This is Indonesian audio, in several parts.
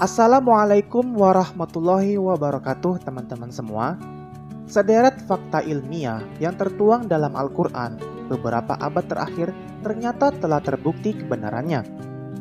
Assalamualaikum warahmatullahi wabarakatuh teman-teman semua. Sederet fakta ilmiah yang tertuang dalam Al-Quran beberapa abad terakhir ternyata telah terbukti kebenarannya.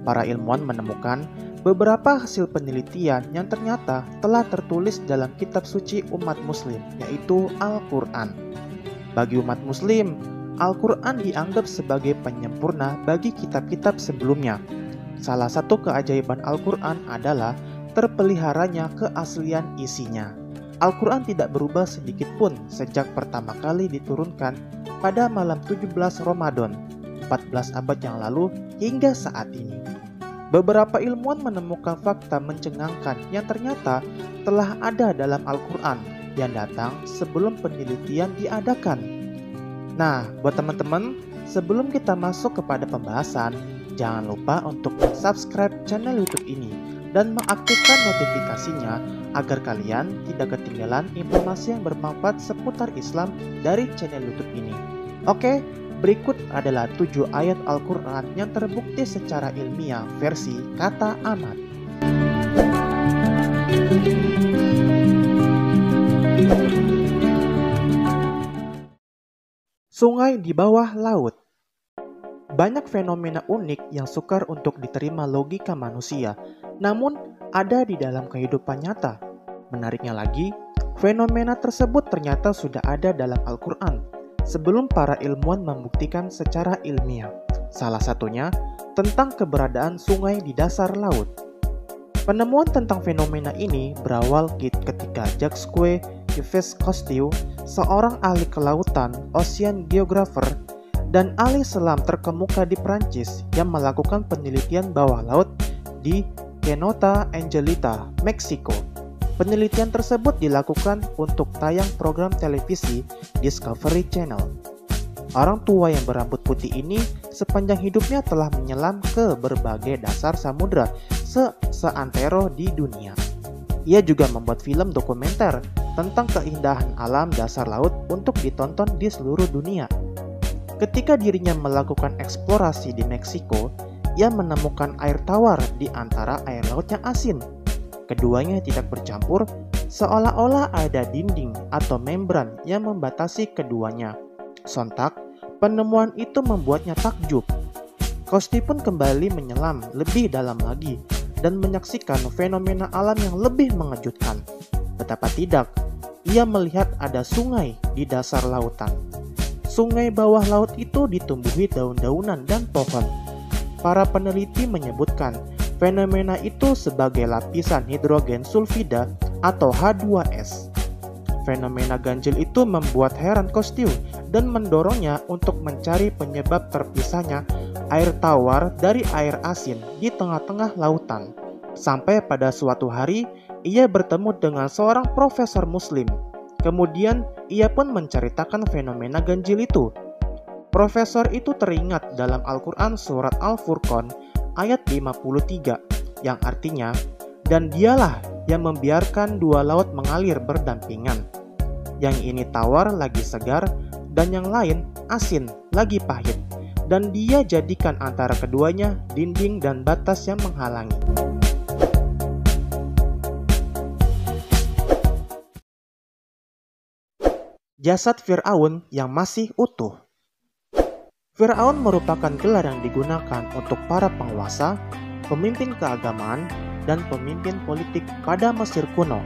Para ilmuwan menemukan beberapa hasil penelitian yang ternyata telah tertulis dalam kitab suci umat muslim, yaitu Al-Quran. Bagi umat muslim, Al-Quran dianggap sebagai penyempurna bagi kitab-kitab sebelumnya. Salah satu keajaiban Al-Quran adalah terpeliharanya keaslian isinya. Al-Quran tidak berubah sedikit pun sejak pertama kali diturunkan pada malam 17 Ramadan, 14 abad yang lalu hingga saat ini. Beberapa ilmuwan menemukan fakta mencengangkan yang ternyata telah ada dalam Al-Quran yang datang sebelum penelitian diadakan. Nah, buat teman-teman, sebelum kita masuk kepada pembahasan, jangan lupa untuk subscribe channel YouTube ini dan mengaktifkan notifikasinya agar kalian tidak ketinggalan informasi yang bermanfaat seputar Islam dari channel YouTube ini. Oke, berikut adalah 7 ayat Al-Quran yang terbukti secara ilmiah versi Kata Ahmad. Sungai di bawah laut. Banyak fenomena unik yang sukar untuk diterima logika manusia, namun ada di dalam kehidupan nyata. Menariknya lagi, fenomena tersebut ternyata sudah ada dalam Al-Quran sebelum para ilmuwan membuktikan secara ilmiah. Salah satunya tentang keberadaan sungai di dasar laut. Penemuan tentang fenomena ini berawal ketika Jacques Yves Cousteau, seorang ahli kelautan, ocean geographer, dan ahli selam terkemuka di Prancis yang melakukan penelitian bawah laut di Cenote Angelita, Meksiko. Penelitian tersebut dilakukan untuk tayang program televisi Discovery Channel. Orang tua yang berambut putih ini sepanjang hidupnya telah menyelam ke berbagai dasar samudra seantero di dunia. Ia juga membuat film dokumenter tentang keindahan alam dasar laut untuk ditonton di seluruh dunia. Ketika dirinya melakukan eksplorasi di Meksiko, ia menemukan air tawar di antara air laut yang asin. Keduanya tidak bercampur, seolah-olah ada dinding atau membran yang membatasi keduanya. Sontak, penemuan itu membuatnya takjub. Cousteau pun kembali menyelam lebih dalam lagi dan menyaksikan fenomena alam yang lebih mengejutkan. Betapa tidak, ia melihat ada sungai di dasar lautan. Sungai bawah laut itu ditumbuhi daun-daunan dan pohon. Para peneliti menyebutkan fenomena itu sebagai lapisan hidrogen sulfida atau H2S. Fenomena ganjil itu membuat heran Cousteau dan mendorongnya untuk mencari penyebab terpisahnya air tawar dari air asin di tengah-tengah lautan. Sampai pada suatu hari, ia bertemu dengan seorang profesor muslim. Kemudian, ia pun menceritakan fenomena ganjil itu. Profesor itu teringat dalam Al-Quran surat Al-Furqan ayat 53, yang artinya, "Dan dialah yang membiarkan dua laut mengalir berdampingan. Yang ini tawar lagi segar, dan yang lain asin lagi pahit. Dan dia jadikan antara keduanya dinding dan batas yang menghalangi." Jasad Fir'aun yang masih utuh. Fir'aun merupakan gelar yang digunakan untuk para penguasa, pemimpin keagamaan, dan pemimpin politik pada Mesir kuno.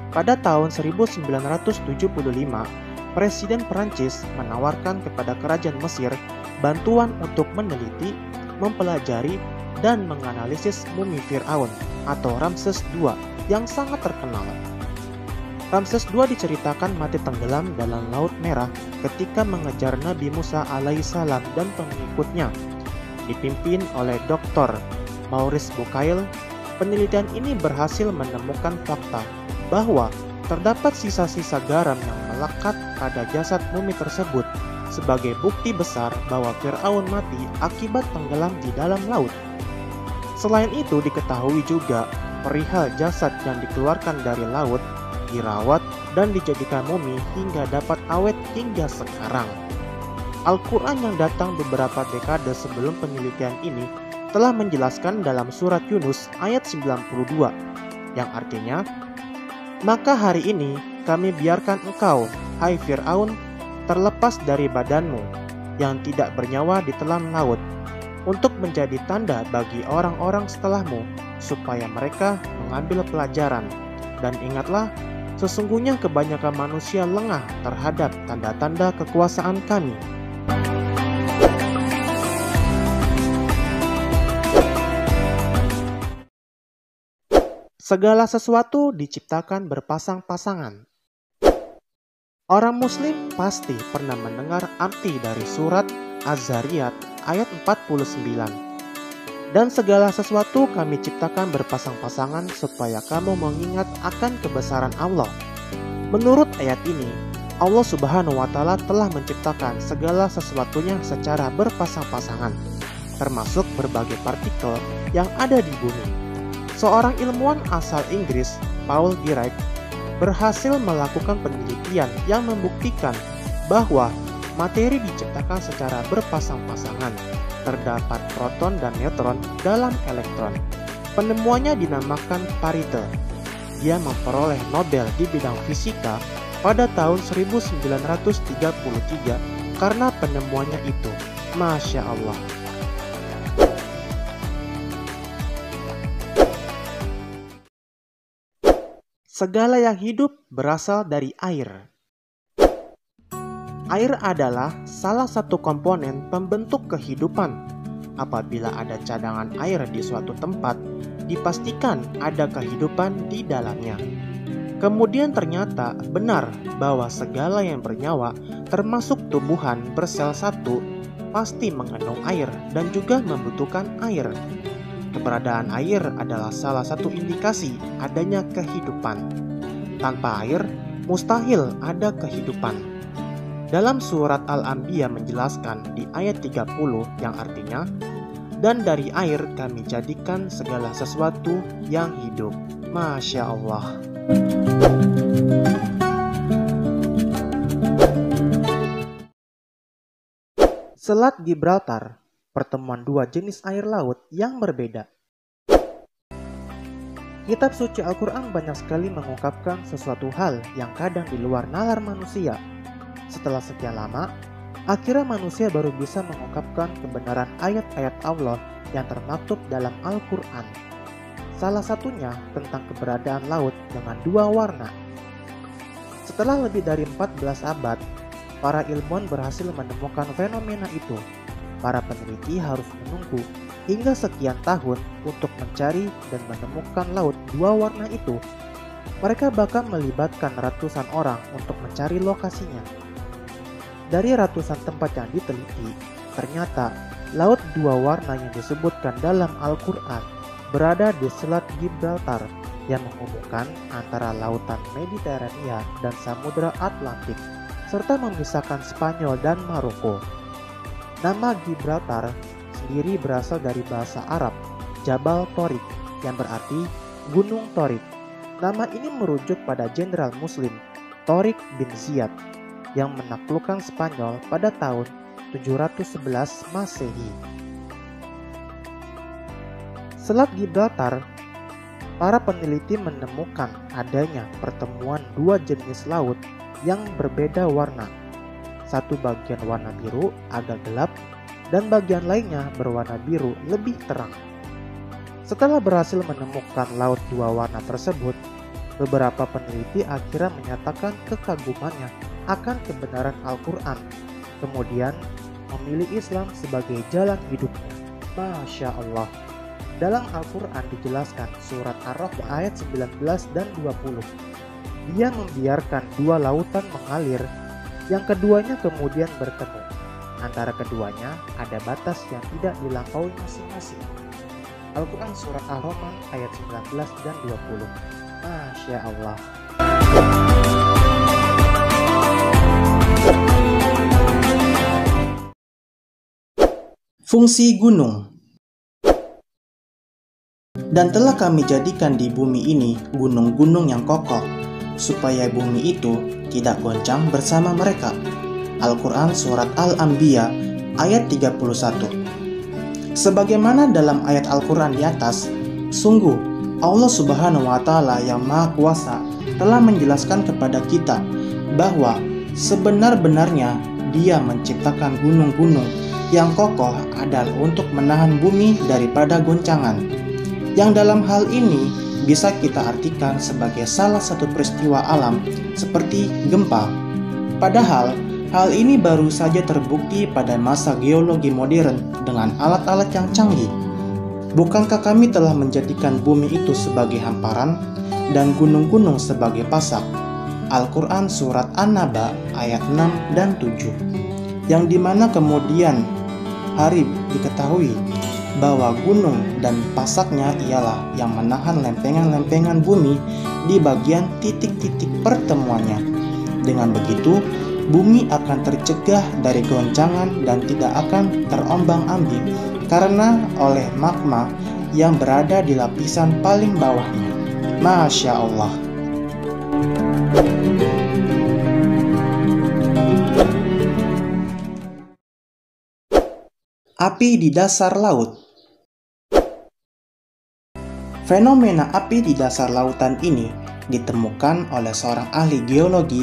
Pada tahun 1975, Presiden Prancis menawarkan kepada kerajaan Mesir bantuan untuk meneliti, mempelajari, dan menganalisis mumi Fir'aun atau Ramses II yang sangat terkenal. Ramses II diceritakan mati tenggelam dalam Laut Merah ketika mengejar Nabi Musa alaihissalam dan pengikutnya. Dipimpin oleh Dr. Maurice Bucaille, penelitian ini berhasil menemukan fakta bahwa terdapat sisa-sisa garam yang melekat pada jasad mumi tersebut sebagai bukti besar bahwa Fir'aun mati akibat tenggelam di dalam laut. Selain itu diketahui juga perihal jasad yang dikeluarkan dari laut dirawat dan dijadikan mumi hingga dapat awet hingga sekarang. Al-Quran yang datang beberapa dekade sebelum penelitian ini telah menjelaskan dalam surat Yunus ayat 92, yang artinya, "Maka hari ini kami biarkan engkau, hai Fir'aun, terlepas dari badanmu yang tidak bernyawa di telan laut, untuk menjadi tanda bagi orang-orang setelahmu, supaya mereka mengambil pelajaran. Dan ingatlah, sesungguhnya kebanyakan manusia lengah terhadap tanda-tanda kekuasaan kami." Segala sesuatu diciptakan berpasang-pasangan. Orang muslim pasti pernah mendengar arti dari surat Az-Zariyat ayat 49. "Dan segala sesuatu kami ciptakan berpasang-pasangan supaya kamu mengingat akan kebesaran Allah." Menurut ayat ini, Allah Subhanahu wa Ta'ala telah menciptakan segala sesuatunya secara berpasang-pasangan, termasuk berbagai partikel yang ada di bumi. Seorang ilmuwan asal Inggris, Paul Dirac, berhasil melakukan penelitian yang membuktikan bahwa materi diciptakan secara berpasang-pasangan. Terdapat proton dan neutron dalam elektron. Penemuannya dinamakan Pareto. Dia memperoleh Nobel di bidang fisika pada tahun 1933 karena penemuannya itu. Masya Allah. Segala yang hidup berasal dari air. Air adalah salah satu komponen pembentuk kehidupan. Apabila ada cadangan air di suatu tempat, dipastikan ada kehidupan di dalamnya. Kemudian ternyata benar bahwa segala yang bernyawa, termasuk tumbuhan bersel satu, pasti mengandung air dan juga membutuhkan air. Keberadaan air adalah salah satu indikasi adanya kehidupan. Tanpa air, mustahil ada kehidupan. Dalam surat Al-Anbiya menjelaskan di ayat 30 yang artinya, "Dan dari air kami jadikan segala sesuatu yang hidup." Masya Allah. Selat Gibraltar, pertemuan dua jenis air laut yang berbeda. Kitab suci Al-Quran banyak sekali mengungkapkan sesuatu hal yang kadang di luar nalar manusia. Setelah sekian lama, akhirnya manusia baru bisa mengungkapkan kebenaran ayat-ayat Allah yang termaktub dalam Al-Quran. Salah satunya tentang keberadaan laut dengan dua warna. Setelah lebih dari 14 abad, para ilmuwan berhasil menemukan fenomena itu. Para peneliti harus menunggu hingga sekian tahun untuk mencari dan menemukan laut dua warna itu. Mereka bahkan melibatkan ratusan orang untuk mencari lokasinya. Dari ratusan tempat yang diteliti, ternyata laut dua warna yang disebutkan dalam Al-Quran berada di Selat Gibraltar yang menghubungkan antara lautan Mediterania dan Samudra Atlantik, serta memisahkan Spanyol dan Maroko. Nama Gibraltar sendiri berasal dari bahasa Arab, Jabal Torik, yang berarti Gunung Torik. Nama ini merujuk pada jenderal Muslim Torik bin Ziyad yang menaklukkan Spanyol pada tahun 711 Masehi. Selat Gibraltar, para peneliti menemukan adanya pertemuan dua jenis laut yang berbeda warna. Satu bagian warna biru agak gelap dan bagian lainnya berwarna biru lebih terang. Setelah berhasil menemukan laut dua warna tersebut, beberapa peneliti akhirnya menyatakan kekagumannya akan kebenaran Al-Quran, kemudian memilih Islam sebagai jalan hidupnya. Masya Allah. Dalam Al-Quran dijelaskan surat Ar-Rahd ayat 19 dan 20. Dia membiarkan dua lautan mengalir, yang keduanya kemudian bertemu. Antara keduanya ada batas yang tidak dilampaui masing-masing. Al-Quran surat Ar-Rahman ayat 19 dan 20. Masya Allah. Fungsi gunung. Dan telah kami jadikan di bumi ini gunung-gunung yang kokoh, supaya bumi itu tidak goncang bersama mereka. Al-Quran Surat Al-Anbiya ayat 31. Sebagaimana dalam ayat Al-Quran di atas, sungguh Allah Subhanahu wa Ta'ala yang Maha Kuasa telah menjelaskan kepada kita bahwa sebenar-benarnya Dia menciptakan gunung-gunung yang kokoh adalah untuk menahan bumi daripada goncangan, yang dalam hal ini bisa kita artikan sebagai salah satu peristiwa alam seperti gempa. Padahal hal ini baru saja terbukti pada masa geologi modern dengan alat-alat yang canggih. Bukankah kami telah menjadikan bumi itu sebagai hamparan dan gunung-gunung sebagai pasak? Al-Quran Surat An-Naba ayat 6 dan 7, yang dimana kemudian hari diketahui bahwa gunung dan pasaknya ialah yang menahan lempengan-lempengan bumi di bagian titik-titik pertemuannya. Dengan begitu, bumi akan tercegah dari goncangan dan tidak akan terombang-ambing karena oleh magma yang berada di lapisan paling bawahnya. Masya Allah. Api di dasar laut. Fenomena api di dasar lautan ini ditemukan oleh seorang ahli geologi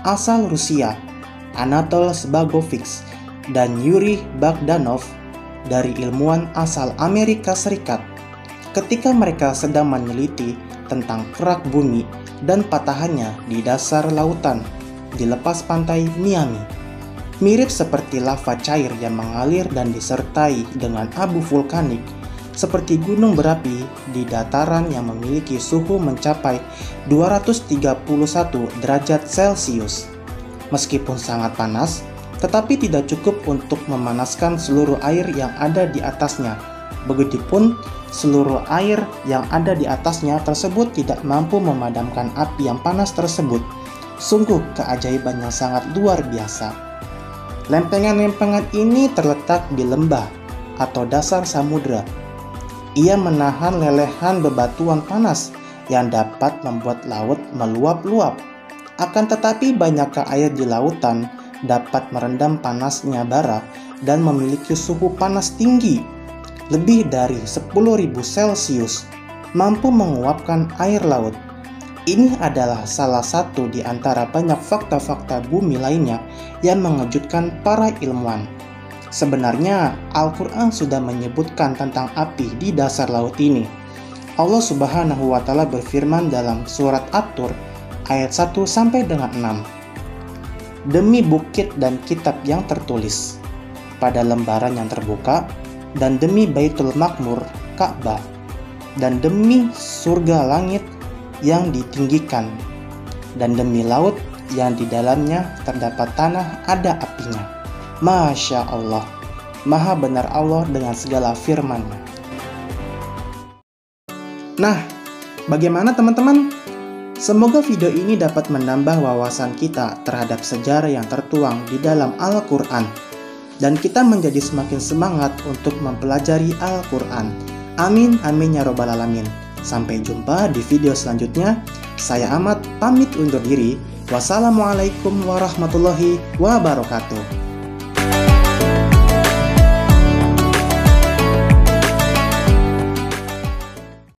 asal Rusia, Anatol Zbagovich, dan Yuri Bogdanov dari ilmuwan asal Amerika Serikat ketika mereka sedang meneliti tentang kerak bumi dan patahannya di dasar lautan di lepas pantai Miami. Mirip seperti lava cair yang mengalir dan disertai dengan abu vulkanik, seperti gunung berapi di dataran yang memiliki suhu mencapai 231 derajat Celcius. Meskipun sangat panas, tetapi tidak cukup untuk memanaskan seluruh air yang ada di atasnya. Begitupun seluruh air yang ada di atasnya tersebut tidak mampu memadamkan api yang panas tersebut. Sungguh keajaiban yang sangat luar biasa. Lempengan-lempengan ini terletak di lembah atau dasar samudera. Ia menahan lelehan bebatuan panas yang dapat membuat laut meluap-luap. Akan tetapi banyakkah air di lautan dapat merendam panasnya bara dan memiliki suhu panas tinggi lebih dari 10.000 Celcius, mampu menguapkan air laut. Ini adalah salah satu di antara banyak fakta-fakta bumi lainnya yang mengejutkan para ilmuwan. Sebenarnya Al-Quran sudah menyebutkan tentang api di dasar laut ini. Allah Subhanahu wa Ta'ala berfirman dalam surat At-Tur ayat 1 sampai dengan 6. Demi bukit dan kitab yang tertulis pada lembaran yang terbuka, dan demi Baitul Makmur Ka'bah, dan demi surga langit yang ditinggikan, dan demi laut yang di dalamnya terdapat tanah ada apinya. Masya Allah, maha benar Allah dengan segala firman-Nya. Nah, bagaimana teman-teman? Semoga video ini dapat menambah wawasan kita terhadap sejarah yang tertuang di dalam Al-Quran, dan kita menjadi semakin semangat untuk mempelajari Al-Quran. Amin, amin ya robbal alamin. Sampai jumpa di video selanjutnya. Saya Ahmad pamit undur diri. Wassalamualaikum warahmatullahi wabarakatuh.